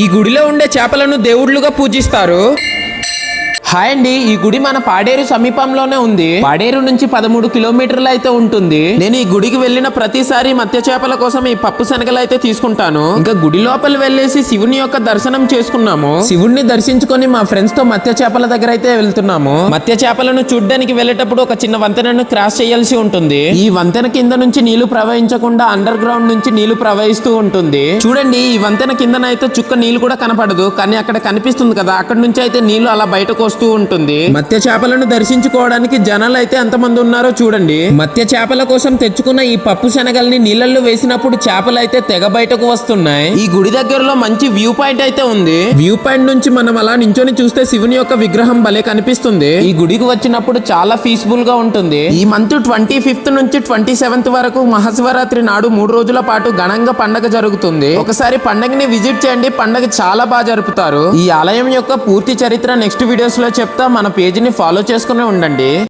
ఈ గుడిలో ఉండే చేపలను దేవుళ్ళుగా పూజిస్తారు. హాయ్ అండి, ఈ గుడి మన పాడేరు సమీపంలోనే ఉంది. పాడేరు నుంచి 13 కిలోమీటర్లు అయితే ఉంటుంది. నేను ఈ గుడికి వెళ్ళిన ప్రతిసారి మత్స్య చేపల కోసం ఈ పప్పు శనగలు అయితే తీసుకుంటాను. ఇంకా గుడి లోపల వెళ్ళేసి శివుని యొక్క దర్శనం చేసుకున్నాము. శివుణ్ణి దర్శించుకొని మా ఫ్రెండ్స్ తో మత్స్య చేపల దగ్గర అయితే వెళ్తున్నాము. మత్స్య చేపలను చూడ్డానికి వెళ్ళేటప్పుడు ఒక చిన్న వంతెనను క్రాస్ చేయాల్సి ఉంటుంది. ఈ వంతెన కింద నుంచి నీళ్లు ప్రవహించకుండా అండర్ గ్రౌండ్ నుంచి నీళ్లు ప్రవహిస్తూ ఉంటుంది. చూడండి, ఈ వంతెన కిందనైతే చుక్క నీళ్లు కూడా కనపడదు, కానీ అక్కడ కనిపిస్తుంది కదా, అక్కడ నుంచి అయితే నీళ్లు అలా బయటకు వస్తూ ఉంటుంది. మత్స్య చేపలను దర్శించుకోవడానికి జనాలు అయితే ఎంతమంది ఉన్నారో చూడండి. మత్స్య చేపల కోసం తెచ్చుకున్న ఈ పప్పు శనగల్ని నీళ్ళల్లో వేసినప్పుడు చేపలు అయితే తెగ బయటకు వస్తున్నాయి. ఈ గుడి దగ్గరలో మంచి వ్యూ పాయింట్ అయితే ఉంది. వ్యూ పాయింట్ నుంచి మనం అలా నించొని చూస్తే శివుని యొక్క విగ్రహం భలే కనిపిస్తుంది. ఈ గుడికి వచ్చినప్పుడు చాలా పీస్ఫుల్ గా ఉంటుంది. ఈ మంత్ 25th నుంచి 27th వరకు మహాశివరాత్రి నాడు 3 రోజుల పాటు ఘనంగా పండగ జరుగుతుంది. ఒకసారి పండగని విజిట్ చేయండి, పండగ చాలా బాగా జరుపుతారు. ఈ ఆలయం యొక్క పూర్తి చరిత్ర నెక్స్ట్ వీడియోస్ లో చెప్తా. మన పేజీని ఫాలో చేసుకునే ఉండండి.